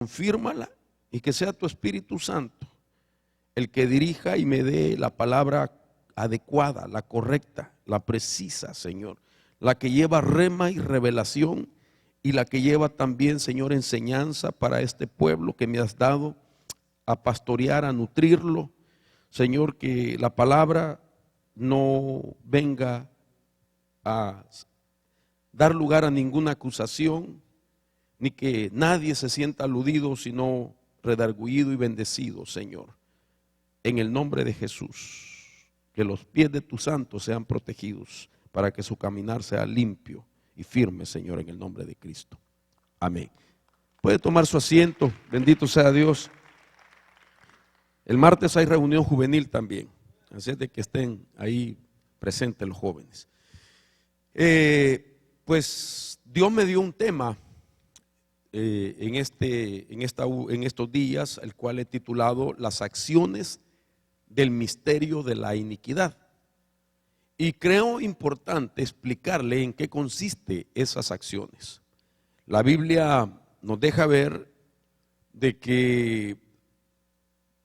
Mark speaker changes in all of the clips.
Speaker 1: confírmala y que sea tu Espíritu Santo el que dirija y me dé la palabra adecuada, la correcta, la precisa, Señor, la que lleva rema y revelación y la que lleva también, Señor, enseñanza para este pueblo que me has dado a pastorear, a nutrirlo. Señor, que la palabra no venga a dar lugar a ninguna acusación, ni que nadie se sienta aludido, sino redargüido y bendecido, Señor. En el nombre de Jesús, que los pies de tus santos sean protegidos para que su caminar sea limpio y firme, Señor, en el nombre de Cristo. Amén. Puede tomar su asiento, bendito sea Dios. El martes hay reunión juvenil también, así es de que estén ahí presentes los jóvenes. Pues Dios me dio un tema en estos días, el cual he titulado Las acciones del misterio de la iniquidad. Y creo importante explicarle en qué consiste esas acciones. La Biblia nos deja ver de que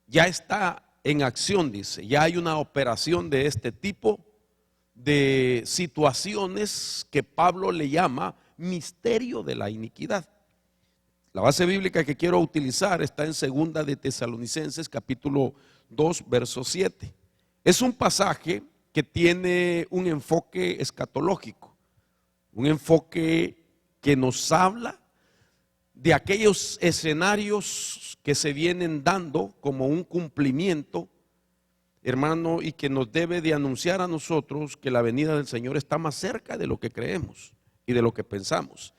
Speaker 1: ya está en acción, dice, ya hay una operación de este tipo de situaciones que Pablo le llama misterio de la iniquidad. La base bíblica que quiero utilizar está en 2 de Tesalonicenses capítulo 2 verso 7. Es un pasaje que tiene un enfoque escatológico, un enfoque que nos habla de aquellos escenarios que se vienen dando como un cumplimiento, hermano, y que nos debe de anunciar a nosotros que la venida del Señor está más cerca de lo que creemos y de lo que pensamos.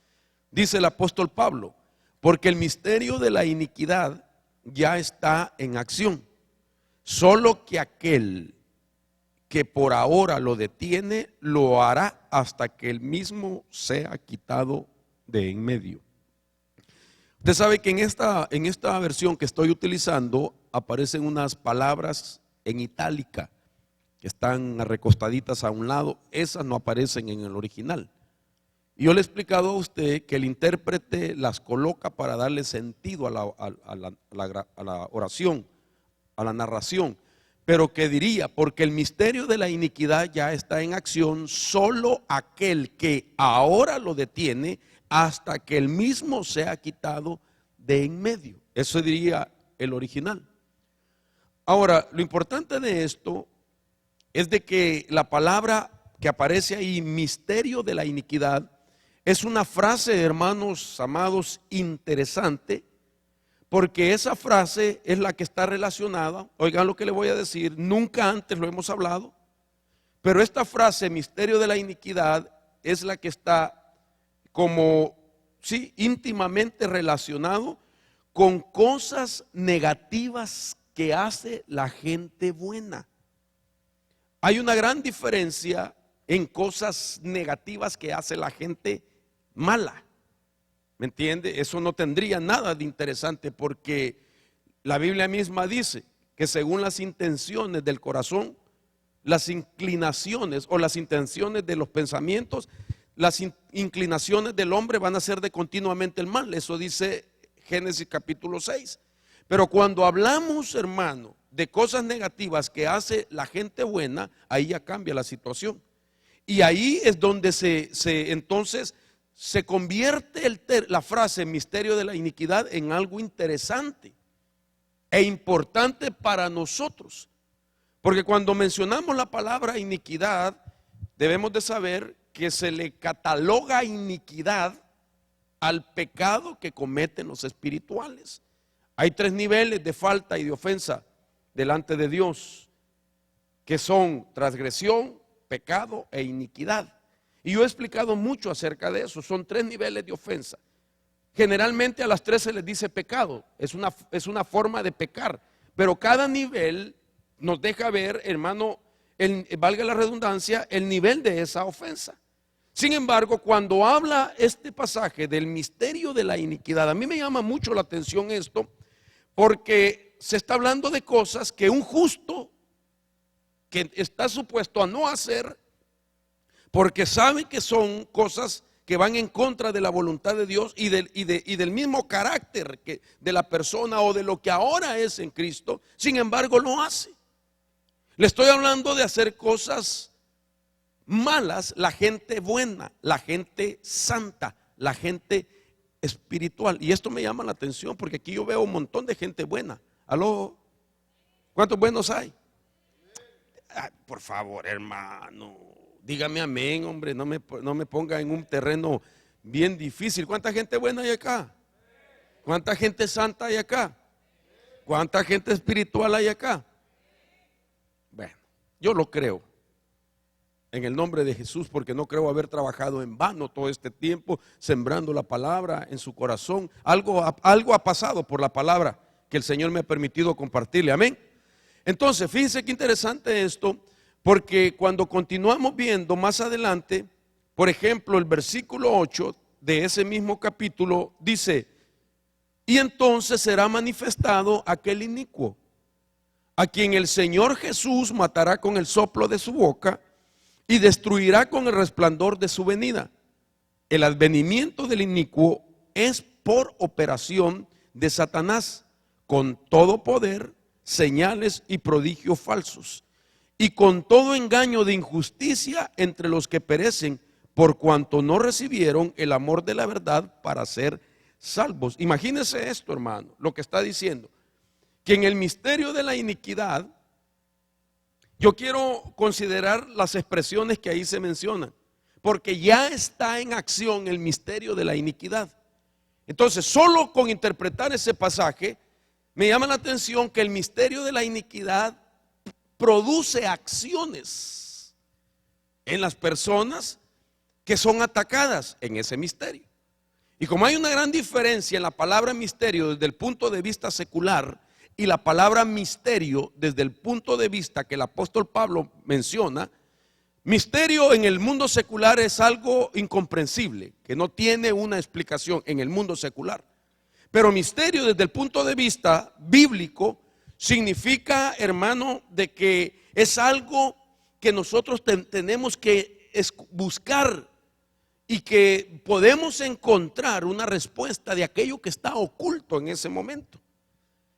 Speaker 1: Dice el apóstol Pablo, porque el misterio de la iniquidad ya está en acción, solo que aquel que por ahora lo detiene, lo hará hasta que el mismo sea quitado de en medio. Usted sabe que en esta versión que estoy utilizando aparecen unas palabras en itálica que están recostaditas a un lado. Esas no aparecen en el original. Y yo le he explicado a usted que el intérprete las coloca para darle sentido a la oración, a la narración, pero que diría, porque el misterio de la iniquidad ya está en acción, solo aquel que ahora lo detiene hasta que el mismo sea quitado de en medio. Eso diría el original. Ahora, lo importante de esto es de que la palabra que aparece ahí, misterio de la iniquidad, es una frase, hermanos amados, interesante, porque esa frase es la que está relacionada, oigan lo que le voy a decir, nunca antes lo hemos hablado, pero esta frase, misterio de la iniquidad, es la que está como, sí, íntimamente relacionado con cosas negativas que hace la gente buena. Hay una gran diferencia en cosas negativas que hace la gente mala. ¿Me entiende? Eso no tendría nada de interesante, porque la Biblia misma dice que según las intenciones del corazón, las inclinaciones o las intenciones de los pensamientos, las inclinaciones del hombre van a ser de continuamente el mal. Eso dice Génesis capítulo 6. Pero cuando hablamos, hermano, de cosas negativas que hace la gente buena, ahí ya cambia la situación. Y ahí es donde entonces se convierte la frase misterio de la iniquidad en algo interesante e importante para nosotros. Porque cuando mencionamos la palabra iniquidad, debemos de saber que se le cataloga iniquidad al pecado que cometen los espirituales. Hay 3 niveles de falta y de ofensa delante de Dios, que son transgresión, pecado e iniquidad. Y yo he explicado mucho acerca de eso. Son 3 niveles de ofensa. Generalmente a las 3 se les dice pecado, es una forma de pecar, pero cada nivel nos deja ver, hermano, valga la redundancia, el nivel de esa ofensa. Sin embargo, cuando habla este pasaje del misterio de la iniquidad, a mí me llama mucho la atención esto, porque se está hablando de cosas que un justo que está supuesto a no hacer, porque sabe que son cosas que van en contra de la voluntad de Dios y del mismo carácter de la persona o de lo que ahora es en Cristo. Sin embargo, lo hace. Le estoy hablando de hacer cosas malas, la gente buena, la gente santa, la gente espiritual. Y esto me llama la atención porque aquí yo veo un montón de gente buena. ¿Aló? ¿Cuántos buenos hay? Ay, por favor, hermano, dígame amén, hombre, no me ponga en un terreno bien difícil. ¿Cuánta gente buena hay acá? ¿Cuánta gente santa hay acá? ¿Cuánta gente espiritual hay acá? Bueno, yo lo creo en el nombre de Jesús, porque no creo haber trabajado en vano todo este tiempo sembrando la palabra en su corazón. Algo ha pasado por la palabra que el Señor me ha permitido compartirle, amén. Entonces, fíjense qué interesante esto, porque cuando continuamos viendo más adelante, por ejemplo, el versículo 8 de ese mismo capítulo dice: y entonces será manifestado aquel inicuo, a quien el Señor Jesús matará con el soplo de su boca y destruirá con el resplandor de su venida. El advenimiento del inicuo es por operación de Satanás, con todo poder, señales y prodigios falsos, y con todo engaño de injusticia entre los que perecen, por cuanto no recibieron el amor de la verdad para ser salvos. Imagínense esto, hermano, lo que está diciendo, que en el misterio de la iniquidad, yo quiero considerar las expresiones que ahí se mencionan, porque ya está en acción el misterio de la iniquidad. Entonces, solo con interpretar ese pasaje, me llama la atención que el misterio de la iniquidad produce acciones en las personas que son atacadas en ese misterio. Y como hay una gran diferencia en la palabra misterio desde el punto de vista secular y la palabra misterio desde el punto de vista que el apóstol Pablo menciona, misterio en el mundo secular es algo incomprensible, que no tiene una explicación en el mundo secular. Pero misterio desde el punto de vista bíblico significa, hermano, de que es algo que nosotros tenemos que buscar y que podemos encontrar una respuesta de aquello que está oculto en ese momento.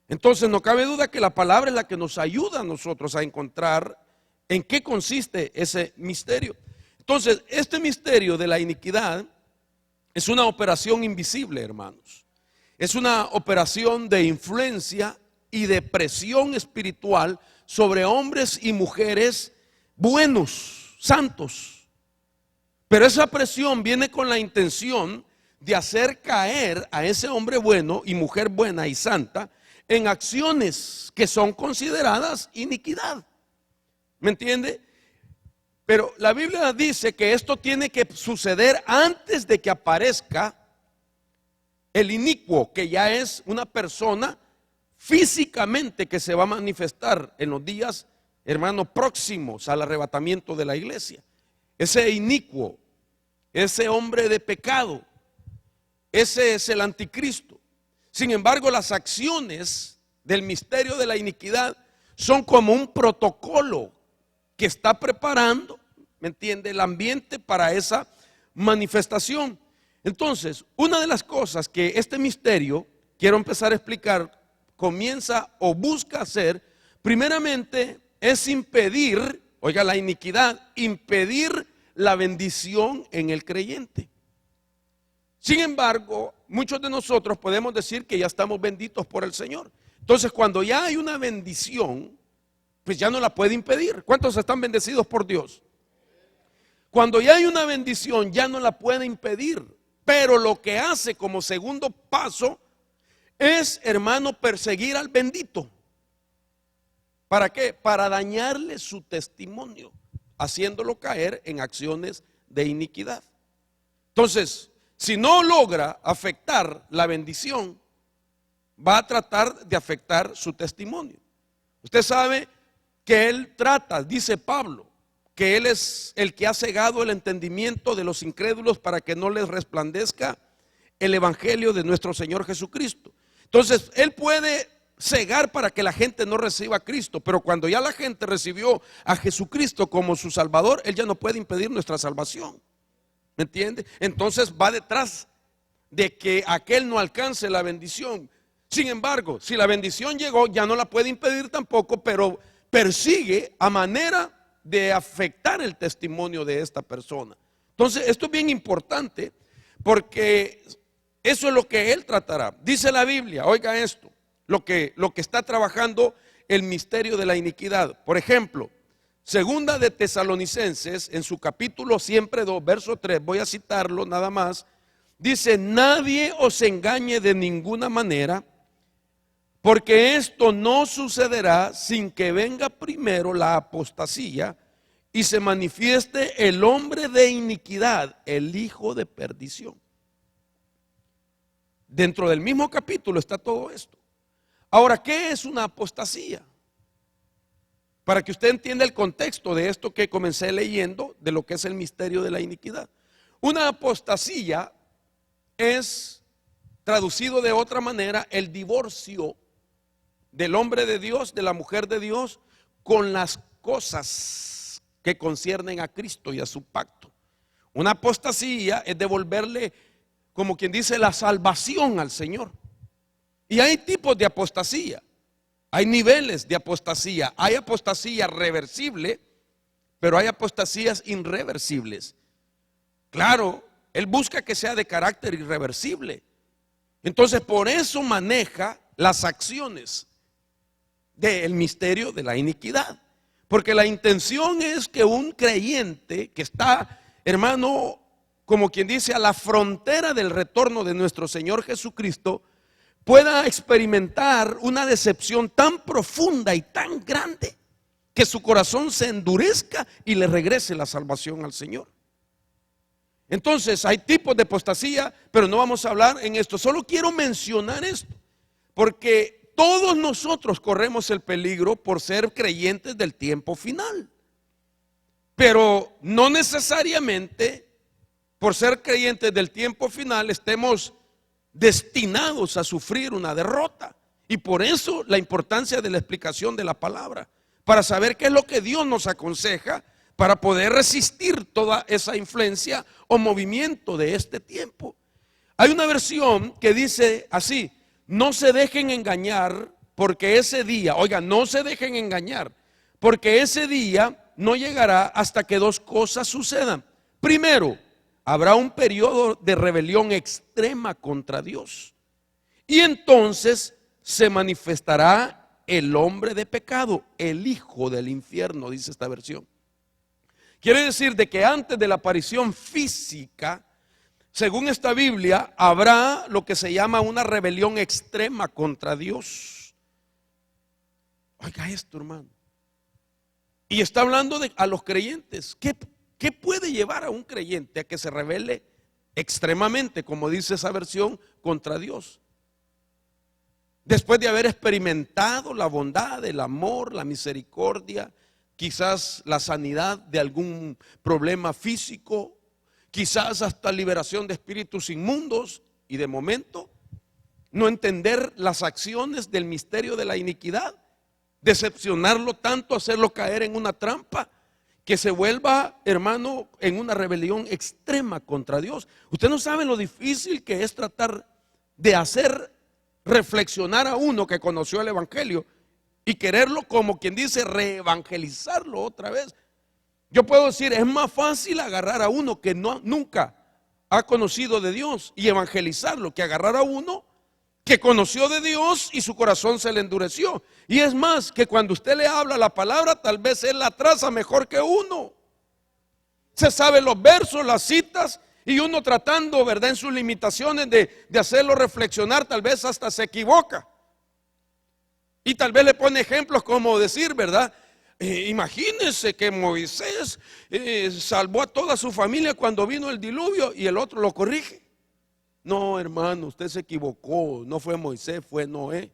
Speaker 1: Entonces no cabe duda que la palabra es la que nos ayuda a nosotros a encontrar en qué consiste ese misterio. Entonces, este misterio de la iniquidad es una operación invisible, hermanos. Es una operación de influencia y de presión espiritual sobre hombres y mujeres buenos, santos. Pero esa presión viene con la intención de hacer caer a ese hombre bueno y mujer buena y santa en acciones que son consideradas iniquidad. ¿Me entiende? Pero la Biblia dice que esto tiene que suceder antes de que aparezca el inicuo, que ya es una persona físicamente que se va a manifestar en los días, hermanos, próximos al arrebatamiento de la iglesia. Ese inicuo, ese hombre de pecado, ese es el anticristo. Sin embargo, las acciones del misterio de la iniquidad son como un protocolo que está preparando, ¿me entiende?, el ambiente para esa manifestación. Entonces, una de las cosas que este misterio, quiero empezar a explicar, comienza o busca hacer, primeramente es impedir, oiga, la iniquidad, impedir la bendición en el creyente. Sin embargo, muchos de nosotros podemos decir que ya estamos benditos por el Señor. Entonces, cuando ya hay una bendición, pues ya no la puede impedir. ¿Cuántos están bendecidos por Dios? Cuando ya hay una bendición, ya no la puede impedir. Pero lo que hace como segundo paso es, hermano, perseguir al bendito. ¿Para qué? Para dañarle su testimonio, haciéndolo caer en acciones de iniquidad. Entonces, si no logra afectar la bendición, va a tratar de afectar su testimonio. Usted sabe que él trata, dice Pablo, que él es el que ha cegado el entendimiento de los incrédulos para que no les resplandezca el evangelio de nuestro Señor Jesucristo. Entonces, él puede cegar para que la gente no reciba a Cristo, pero cuando ya la gente recibió a Jesucristo como su Salvador, él ya no puede impedir nuestra salvación. ¿Me entiende? Entonces va detrás de que aquel no alcance la bendición. Sin embargo, si la bendición llegó, ya no la puede impedir tampoco, pero persigue a manera de afectar el testimonio de esta persona. Entonces, esto es bien importante porque eso es lo que él tratará. Dice la Biblia, oiga esto, lo que está trabajando el misterio de la iniquidad. Por ejemplo, segunda de Tesalonicenses, en su capítulo siempre 2, verso 3, voy a citarlo nada más. Dice: nadie os engañe de ninguna manera, porque esto no sucederá sin que venga primero la apostasía y se manifieste el hombre de iniquidad, el hijo de perdición. Dentro del mismo capítulo está todo esto. Ahora, ¿qué es una apostasía? Para que usted entienda el contexto de esto que comencé leyendo, de lo que es el misterio de la iniquidad. Una apostasía es, traducido de otra manera, el divorcio del hombre de Dios, de la mujer de Dios, con las cosas que conciernen a Cristo y a su pacto. Una apostasía es devolverle, como quien dice, la salvación al Señor. Y hay tipos de apostasía, hay niveles de apostasía. Hay apostasía reversible, pero hay apostasías irreversibles. Claro, él busca que sea de carácter irreversible. Entonces, por eso maneja las acciones del misterio de la iniquidad. Porque la intención es que un creyente que está, hermano, como quien dice, a la frontera del retorno de nuestro Señor Jesucristo, pueda experimentar una decepción tan profunda y tan grande que su corazón se endurezca y le regrese la salvación al Señor. Entonces hay tipos de apostasía, pero no vamos a hablar en esto. Solo quiero mencionar esto, porque todos nosotros corremos el peligro por ser creyentes del tiempo final, pero no necesariamente por ser creyentes del tiempo final estemos destinados a sufrir una derrota. Y por eso la importancia de la explicación de la palabra, para saber qué es lo que Dios nos aconseja, para poder resistir toda esa influencia o movimiento de este tiempo. Hay una versión que dice así: no se dejen engañar, porque ese día, oiga, no se dejen engañar, porque ese día no llegará hasta que dos cosas sucedan. Primero, habrá un periodo de rebelión extrema contra Dios, y entonces se manifestará el hombre de pecado, el hijo del infierno, dice esta versión. Quiere decir de que antes de la aparición física, según esta Biblia, habrá lo que se llama una rebelión extrema contra Dios. Oiga esto, hermano. Y está hablando a los creyentes. ¿Qué puede llevar a un creyente a que se rebele extremadamente, como dice esa versión, contra Dios? Después de haber experimentado la bondad, el amor, la misericordia, quizás la sanidad de algún problema físico, quizás hasta liberación de espíritus inmundos, y de momento no entender las acciones del misterio de la iniquidad, decepcionarlo tanto, hacerlo caer en una trampa, que se vuelva, hermano, en una rebelión extrema contra Dios. Usted no sabe lo difícil que es tratar de hacer reflexionar a uno que conoció el evangelio y quererlo, como quien dice, reevangelizarlo otra vez. Yo puedo decir, es más fácil agarrar a uno que nunca ha conocido de Dios y evangelizarlo, que agarrar a uno que conoció de Dios y su corazón se le endureció. Y es más, que cuando usted le habla la palabra, tal vez él la traza mejor que uno. Se sabe los versos, las citas, y uno tratando, ¿verdad?, en sus limitaciones de hacerlo reflexionar, tal vez hasta se equivoca. Y tal vez le pone ejemplos como decir, ¿verdad? Imagínense que Moisés salvó a toda su familia cuando vino el diluvio, y el otro lo corrige. No, hermano, usted se equivocó. No fue Moisés, fue Noé.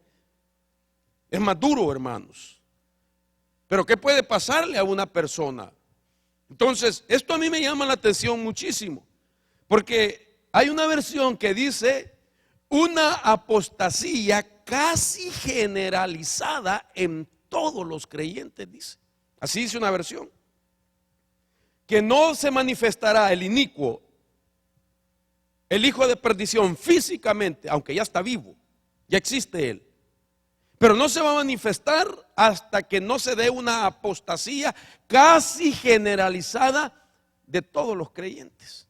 Speaker 1: Es más duro, hermanos. Pero ¿qué puede pasarle a una persona? Entonces, esto a mí me llama la atención muchísimo, porque hay una versión que dice una apostasía casi generalizada en todos los creyentes, dice. Así dice una versión. Que no se manifestará el inicuo el hijo de perdición físicamente, aunque ya está vivo, ya existe él, pero no se va a manifestar hasta que no se dé una apostasía casi generalizada de todos los creyentes.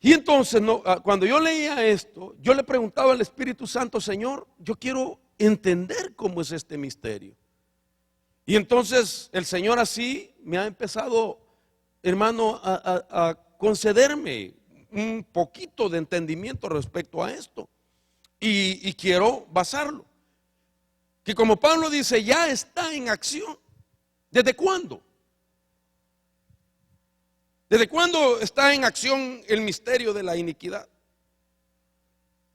Speaker 1: Y entonces, cuando yo leía esto, yo le preguntaba al Espíritu Santo: Señor, yo quiero entender cómo es este misterio. Y entonces el Señor así me ha empezado, hermano, a concederme un poquito de entendimiento respecto a esto. Y quiero basarlo. Que como Pablo dice, ya está en acción. ¿Desde cuándo? ¿Desde cuándo está en acción el misterio de la iniquidad?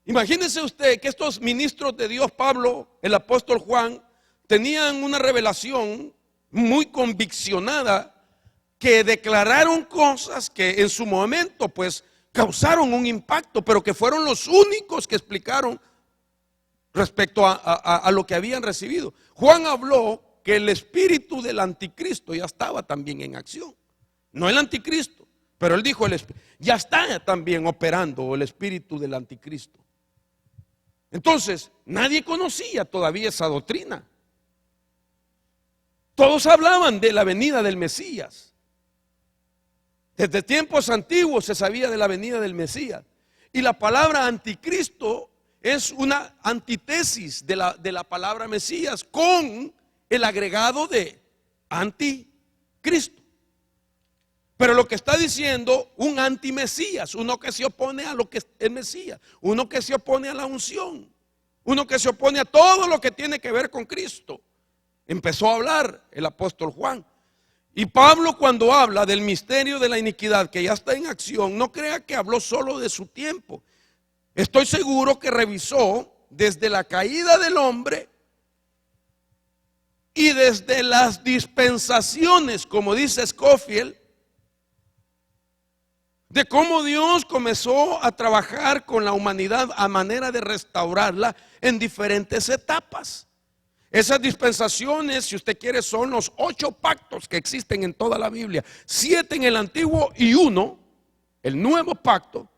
Speaker 1: Imagínese usted que estos ministros de Dios, Pablo, el apóstol Juan, tenían una revelación muy conviccionada, que declararon cosas que en su momento pues causaron un impacto, pero que fueron los únicos que explicaron respecto a lo que habían recibido. Juan habló que el espíritu del anticristo ya estaba también en acción. No el anticristo, pero él dijo, ya está también operando el espíritu del anticristo. Entonces, nadie conocía todavía esa doctrina. Todos hablaban de la venida del Mesías. Desde tiempos antiguos se sabía de la venida del Mesías. Y la palabra anticristo es una antítesis de la palabra Mesías, con el agregado de anticristo. Pero lo que está diciendo, un antimesías, uno que se opone a lo que es el Mesías, uno que se opone a la unción, uno que se opone a todo lo que tiene que ver con Cristo. Empezó a hablar el apóstol Juan. Y Pablo, cuando habla del misterio de la iniquidad que ya está en acción, no crea que habló solo de su tiempo. Estoy seguro que revisó desde la caída del hombre y desde las dispensaciones, como dice Scofield, de cómo Dios comenzó a trabajar con la humanidad a manera de restaurarla en diferentes etapas. Esas dispensaciones, si usted quiere, son los 8 pactos que existen en toda la Biblia. 7 en el Antiguo y 1, el nuevo pacto,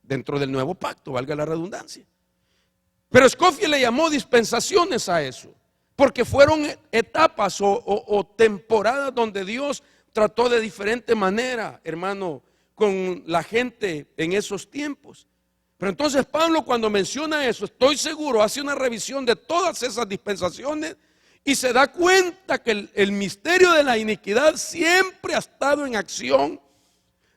Speaker 1: dentro del nuevo pacto, valga la redundancia. Pero Scofield le llamó dispensaciones a eso, porque fueron etapas o temporadas donde Dios trató de diferente manera, hermano, con la gente en esos tiempos. Pero entonces Pablo, cuando menciona eso, estoy seguro, hace una revisión de todas esas dispensaciones y se da cuenta que el misterio de la iniquidad siempre ha estado en acción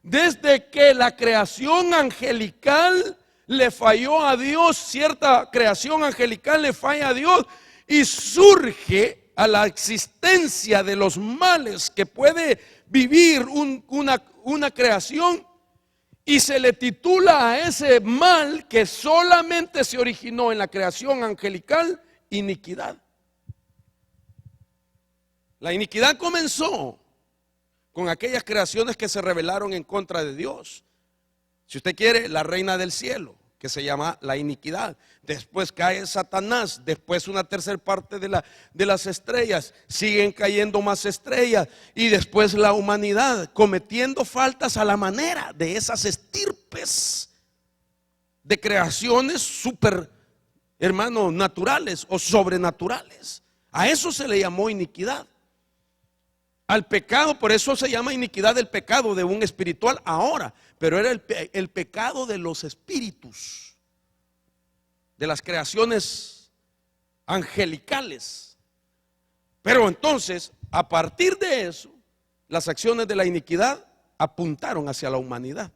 Speaker 1: desde que la creación angelical le falló a Dios. Cierta creación angelical le falla a Dios y surge a la existencia de los males que puede vivir una creación, y se le titula a ese mal que solamente se originó en la creación angelical, iniquidad. La iniquidad comenzó con aquellas creaciones que se rebelaron en contra de Dios. Si usted quiere, la reina del cielo, que se llama la iniquidad. Después cae Satanás, después una tercera parte de las estrellas, siguen cayendo más estrellas, y después la humanidad cometiendo faltas a la manera de esas estirpes de creaciones super, hermano, naturales o sobrenaturales. A eso se le llamó iniquidad. Al pecado, por eso se llama iniquidad el pecado de un espiritual ahora, pero era el pecado de los espíritus, de las creaciones angelicales. Pero entonces, a partir de eso, las acciones de la iniquidad apuntaron hacia la humanidad.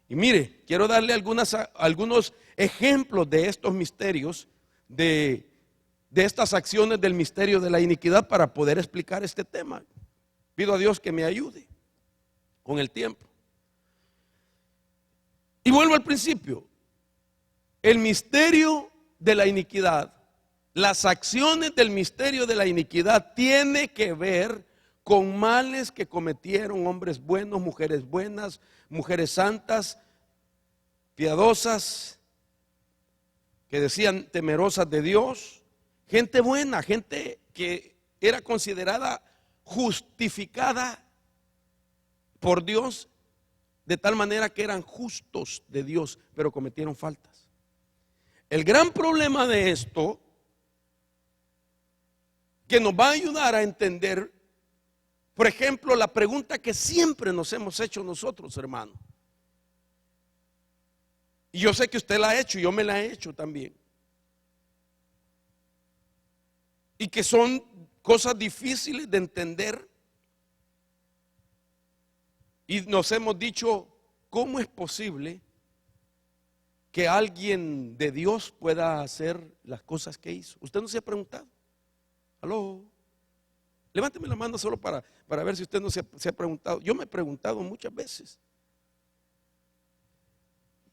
Speaker 1: Y mire, quiero darle algunos ejemplos de estos misterios, de estas acciones del misterio de la iniquidad, para poder explicar este tema. Pido a Dios que me ayude con el tiempo. Y vuelvo al principio. El misterio de la iniquidad, las acciones del misterio de la iniquidad tiene que ver con males que cometieron hombres buenos, mujeres santas, piadosas, que decían temerosas de Dios, gente buena, gente que era considerada justificada por Dios de tal manera que eran justos de Dios, pero cometieron faltas. El gran problema de esto, que nos va a ayudar a entender, por ejemplo, la pregunta que siempre nos hemos hecho nosotros, hermano. Y yo sé que usted la ha hecho, y yo me la he hecho también. Y que son cosas difíciles de entender. Y nos hemos dicho, ¿cómo es posible que alguien de Dios pueda hacer las cosas que hizo? ¿Usted no se ha preguntado? ¿Aló? Levánteme la mano solo para ver si usted no se ha preguntado. Yo me he preguntado muchas veces.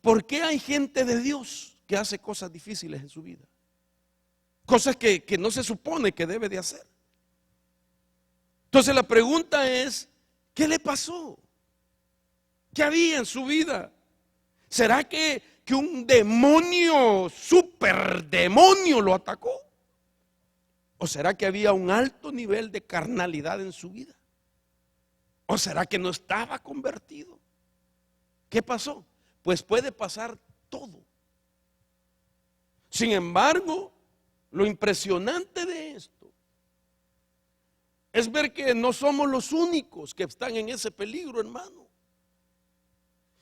Speaker 1: ¿Por qué hay gente de Dios que hace cosas difíciles en su vida? Cosas que no se supone que debe de hacer. Entonces la pregunta es, ¿qué le pasó? ¿Qué había en su vida? ¿Será que un demonio, superdemonio lo atacó? ¿O será que había un alto nivel de carnalidad en su vida? ¿O será que no estaba convertido? ¿Qué pasó? Pues puede pasar todo. Sin embargo, lo impresionante de esto es ver que no somos los únicos que están en ese peligro, hermano.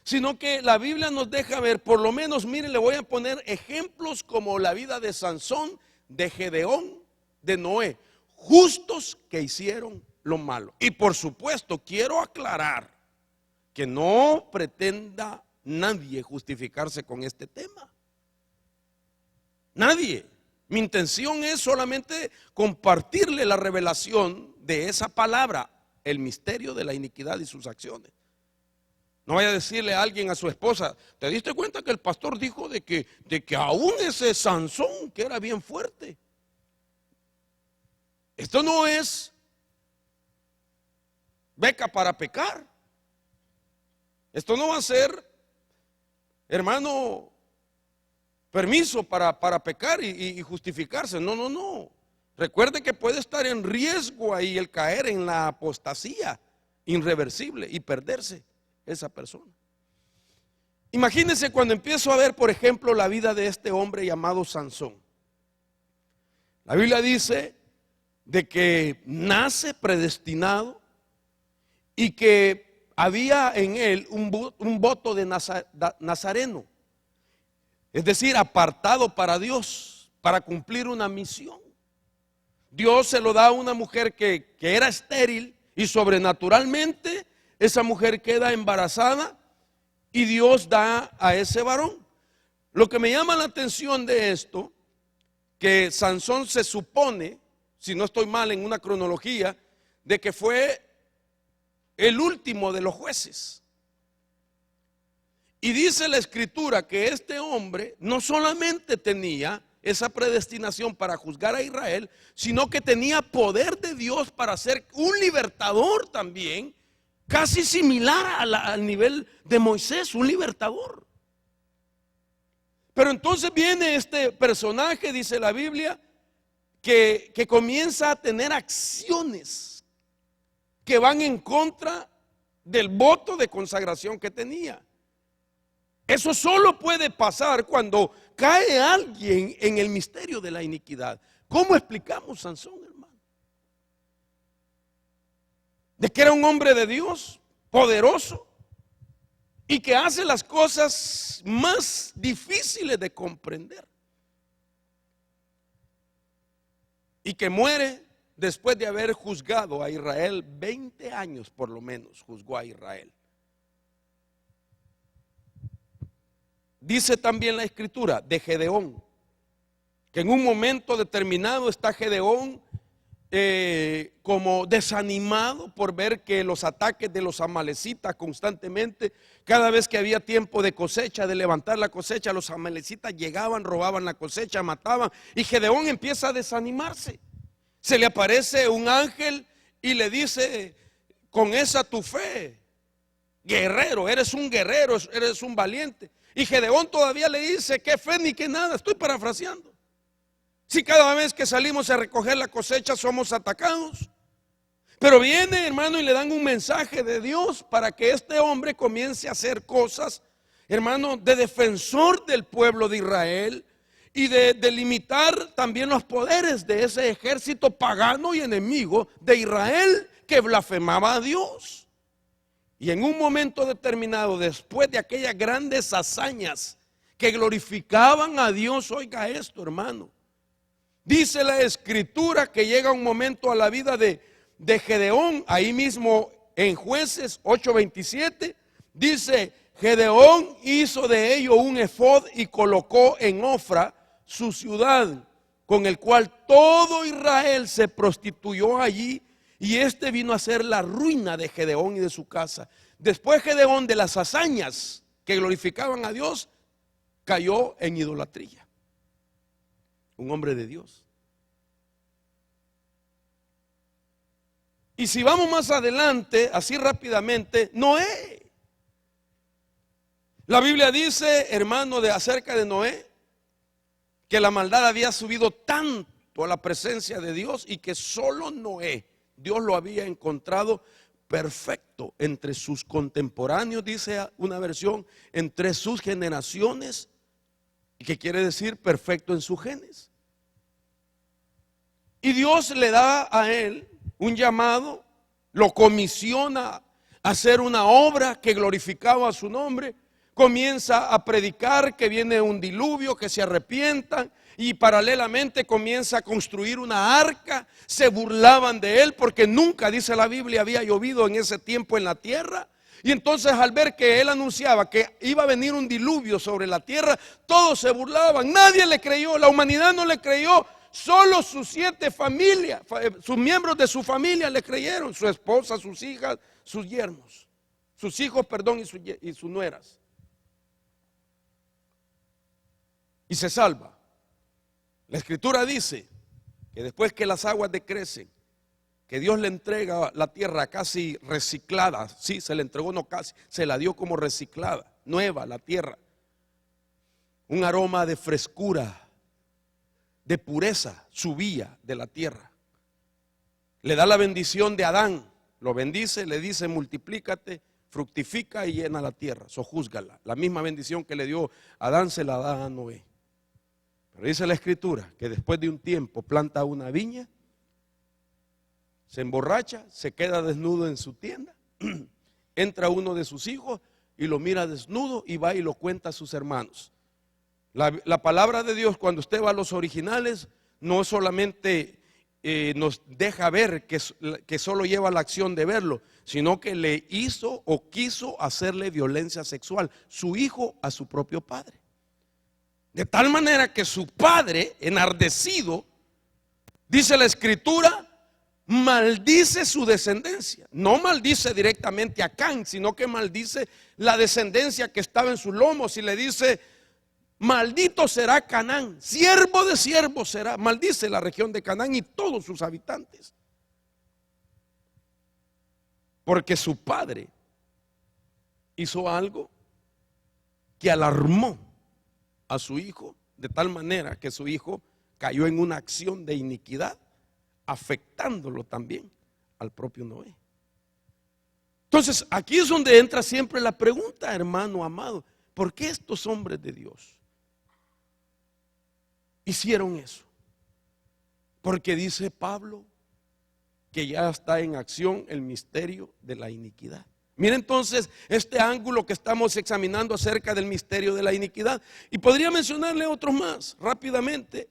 Speaker 1: Sino que la Biblia nos deja ver, por lo menos, miren, le voy a poner ejemplos como la vida de Sansón, de Gedeón, de Noé, justos que hicieron lo malo. Y por supuesto, quiero aclarar que no pretenda nadie justificarse con este tema. Nadie. Mi intención es solamente compartirle la revelación de esa palabra, el misterio de la iniquidad y sus acciones. No vaya a decirle a alguien, a su esposa, ¿te diste cuenta que el pastor dijo de que aún ese Sansón, que era bien fuerte? Esto no es beca para pecar. Esto no va a ser, hermano, permiso para pecar y justificarse. No, no, no. Recuerde que puede estar en riesgo ahí el caer en la apostasía irreversible y perderse esa persona. Imagínense cuando empiezo a ver, por ejemplo, la vida de este hombre llamado Sansón. La Biblia dice de que nace predestinado y que había en él un voto de nazareno, es decir, apartado para Dios, para cumplir una misión. Dios se lo da a una mujer que era estéril y sobrenaturalmente esa mujer queda embarazada y Dios da a ese varón. Lo que me llama la atención de esto, que Sansón se supone, si no estoy mal en una cronología, de que fue el último de los jueces. Y dice la escritura que este hombre no solamente tenía esa predestinación para juzgar a Israel, sino que tenía poder de Dios para ser un libertador también, casi similar al nivel de Moisés, un libertador. Pero entonces viene este personaje, dice la Biblia, que comienza a tener acciones que van en contra del voto de consagración que tenía. Eso solo puede pasar cuando cae alguien en el misterio de la iniquidad. ¿Cómo explicamos Sansón, hermano? De que era un hombre de Dios, poderoso, y que hace las cosas más difíciles de comprender. Y que muere después de haber juzgado a Israel 20 años por lo menos, juzgó a Israel. Dice también la escritura de Gedeón, que en un momento determinado está Gedeón como desanimado por ver que los ataques de los amalecitas constantemente, cada vez que había tiempo de cosecha, de levantar la cosecha, los amalecitas llegaban, robaban la cosecha, mataban, y Gedeón empieza a desanimarse. Se le aparece un ángel y le dice, con esa tu fe, guerrero, eres un valiente. Y Gedeón todavía le dice, qué fe ni qué nada, estoy parafraseando. Si cada vez que salimos a recoger la cosecha somos atacados. Pero viene, hermano, y le dan un mensaje de Dios para que este hombre comience a hacer cosas, hermano, de defensor del pueblo de Israel y de delimitar también los poderes de ese ejército pagano y enemigo de Israel que blasfemaba a Dios. Y en un momento determinado, después de aquellas grandes hazañas que glorificaban a Dios, oiga esto, hermano, dice la Escritura que llega un momento a la vida de Gedeón, ahí mismo en Jueces 8:27, dice: Gedeón hizo de ello un efod y colocó en Ofra su ciudad, con el cual todo Israel se prostituyó allí, y este vino a ser la ruina de Gedeón y de su casa. Después Gedeón, de las hazañas que glorificaban a Dios, cayó en idolatría. Un hombre de Dios. Y si vamos más adelante, así rápidamente, Noé. La Biblia dice, hermano, acerca de Noé, que la maldad había subido tanto a la presencia de Dios y que solo Noé, Dios lo había encontrado perfecto entre sus contemporáneos, dice una versión, entre sus generaciones, que quiere decir perfecto en sus genes. Y Dios le da a él un llamado, lo comisiona a hacer una obra que glorificaba a su nombre. Comienza a predicar que viene un diluvio, que se arrepientan, y paralelamente comienza a construir una arca. Se burlaban de él porque nunca, dice la Biblia, había llovido en ese tiempo en la tierra. Y entonces, al ver que él anunciaba que iba a venir un diluvio sobre la tierra, todos se burlaban, nadie le creyó, la humanidad no le creyó. Solo sus 7 familias, sus miembros de su familia le creyeron: su esposa, sus hijas, sus yernos, sus hijos, perdón, y sus nueras. Y se salva. La Escritura dice que después que las aguas decrecen, que Dios le entrega la tierra casi reciclada. Sí, se le entregó, no casi, se la dio como reciclada, nueva la tierra. Un aroma de frescura, de pureza subía de la tierra. Le da la bendición de Adán, lo bendice, le dice: multiplícate, fructifica y llena la tierra, sojúzgala. La misma bendición que le dio Adán se la da a Noé. Pero dice la Escritura que después de un tiempo planta una viña, se emborracha, se queda desnudo en su tienda, entra uno de sus hijos y lo mira desnudo y va y lo cuenta a sus hermanos. La palabra de Dios, cuando usted va a los originales, no solamente nos deja ver que solo lleva la acción de verlo, sino que le hizo o quiso hacerle violencia sexual, su hijo a su propio padre. De tal manera que su padre, enardecido, dice la Escritura, maldice su descendencia. No maldice directamente a Can, sino que maldice la descendencia que estaba en sus lomos, y le dice: maldito será Canaán, siervo de siervos será. Maldice la región de Canaán y todos sus habitantes, porque su padre hizo algo que alarmó a su hijo, de tal manera que su hijo cayó en una acción de iniquidad, afectándolo también al propio Noé. Entonces, aquí es donde entra siempre la pregunta, hermano amado: ¿por qué estos hombres de Dios hicieron eso? Porque dice Pablo que ya está en acción el misterio de la iniquidad. Mira entonces este ángulo que estamos examinando acerca del misterio de la iniquidad. Y podría mencionarle otros más rápidamente: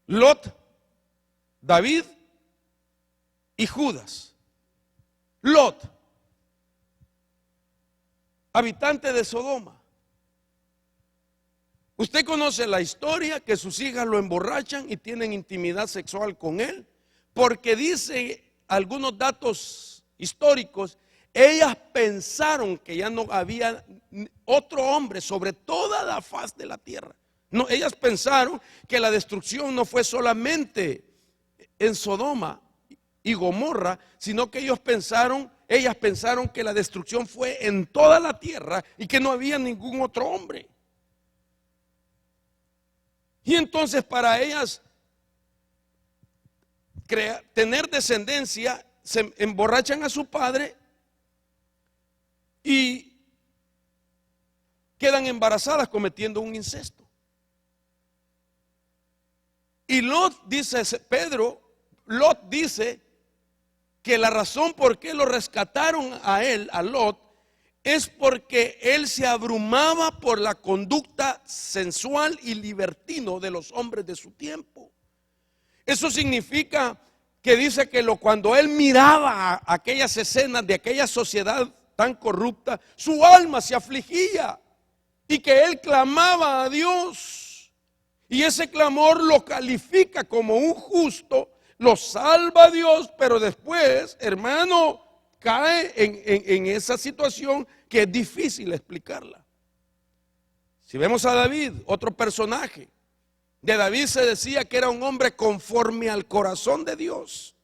Speaker 1: Lot, David y Judas. Lot, habitante de Sodoma. Usted conoce la historia, que sus hijas lo emborrachan y tienen intimidad sexual con él, porque dice algunos datos históricos: ellas pensaron que ya no había otro hombre sobre toda la faz de la tierra. No, ellas pensaron que la destrucción no fue solamente en Sodoma y Gomorra, sino que ellas pensaron que la destrucción fue en toda la tierra y que no había ningún otro hombre. Y entonces, para ellas tener descendencia se emborrachan a su padre y quedan embarazadas cometiendo un incesto. Y Lot dice que la razón por qué lo rescataron a él, a Lot, es porque él se abrumaba por la conducta sensual y libertino de los hombres de su tiempo. Eso significa que dice que cuando él miraba aquellas escenas de aquella sociedad tan corrupta, su alma se afligía y que él clamaba a Dios. Y ese clamor lo califica como un justo, lo salva a Dios, pero después, hermano, cae en esa situación que es difícil explicarla. Si vemos a David, otro personaje, de David se decía que era un hombre conforme al corazón de Dios.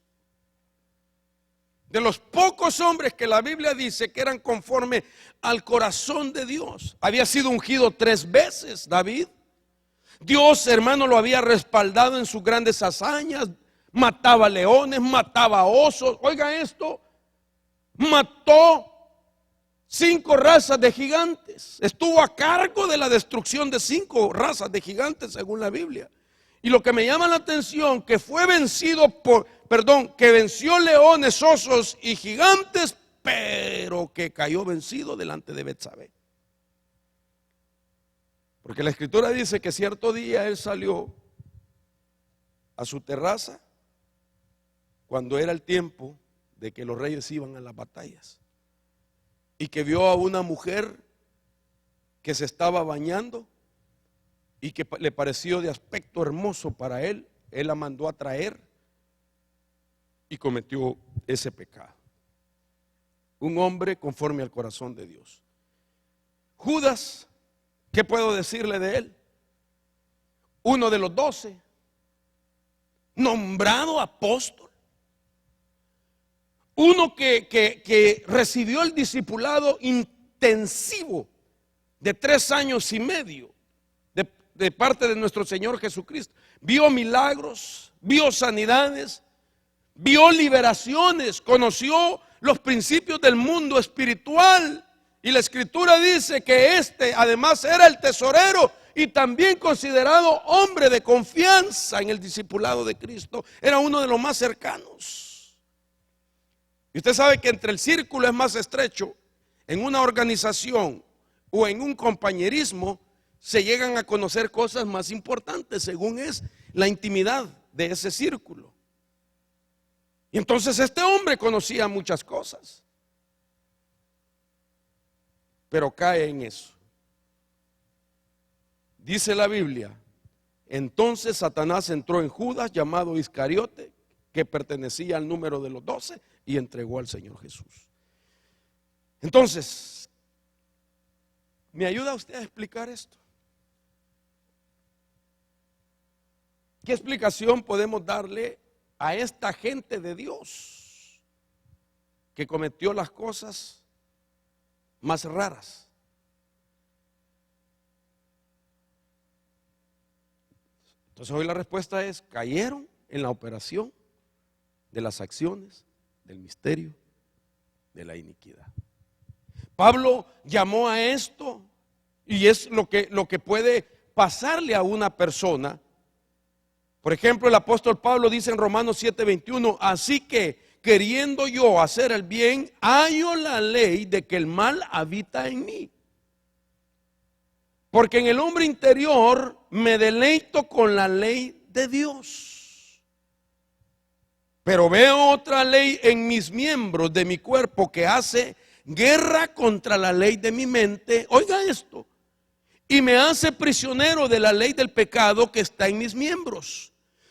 Speaker 1: De los pocos hombres que la Biblia dice que eran conforme al corazón de Dios. Había sido ungido 3 veces David. Dios, hermano, lo había respaldado en sus grandes hazañas. Mataba leones, mataba osos. Oiga esto, mató 5 razas de gigantes. Estuvo a cargo de la destrucción de 5 razas de gigantes según la Biblia. Y lo que me llama la atención, que fue vencido que venció leones, osos y gigantes, pero que cayó vencido delante de Betsabé. Porque la escritura dice que cierto día él salió a su terraza cuando era el tiempo de que los reyes iban a las batallas, y que vio a una mujer que se estaba bañando y que le pareció de aspecto hermoso para él. Él la mandó a traer y cometió ese pecado. Un hombre conforme al corazón de Dios. Judas, ¿qué puedo decirle de él? Uno de los 12, nombrado apóstol. Uno que recibió el discipulado intensivo de 3 años y medio de parte de nuestro Señor Jesucristo. Vio milagros, vio sanidades, vio liberaciones, conoció los principios del mundo espiritual. Y la escritura dice que además era el tesorero y también considerado hombre de confianza en el discipulado de Cristo. Era uno de los más cercanos. Y usted sabe que entre el círculo es más estrecho, en una organización o en un compañerismo, se llegan a conocer cosas más importantes según es la intimidad de ese círculo. Y entonces este hombre conocía muchas cosas, pero cae en eso. Dice la Biblia, entonces Satanás entró en Judas, llamado Iscariote, que pertenecía al número de los 12, y entregó al Señor Jesús. Entonces, ¿me ayuda usted a explicar esto? ¿Qué explicación podemos darle a esta gente de Dios que cometió las cosas más raras? Entonces hoy la respuesta es: cayeron en la operación de las acciones del misterio de la iniquidad. Pablo llamó a esto, y es lo que puede pasarle a una persona. Por ejemplo, el apóstol Pablo dice en Romanos 7:21, así que queriendo yo hacer el bien, hallo la ley de que el mal habita en mí. Porque en el hombre interior me deleito con la ley de Dios. Pero veo otra ley en mis miembros de mi cuerpo que hace guerra contra la ley de mi mente. Oiga esto. Y me hace prisionero de la ley del pecado que está en mis miembros.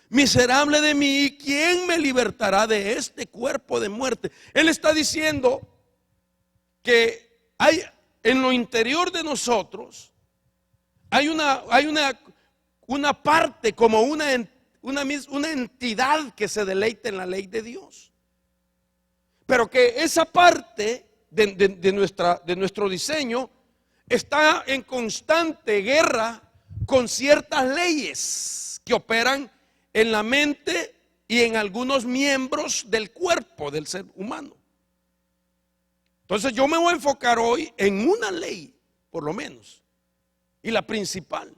Speaker 1: Miserable de mí, ¿quién me libertará de este cuerpo de muerte? Él está diciendo que hay en lo interior de nosotros hay una parte, como una entidad que se deleita en la ley de Dios. Pero que esa parte de nuestro diseño está en constante guerra con ciertas leyes que operan en la mente y en algunos miembros del cuerpo del ser humano. Entonces yo me voy a enfocar hoy en una ley, por lo menos, y la principal,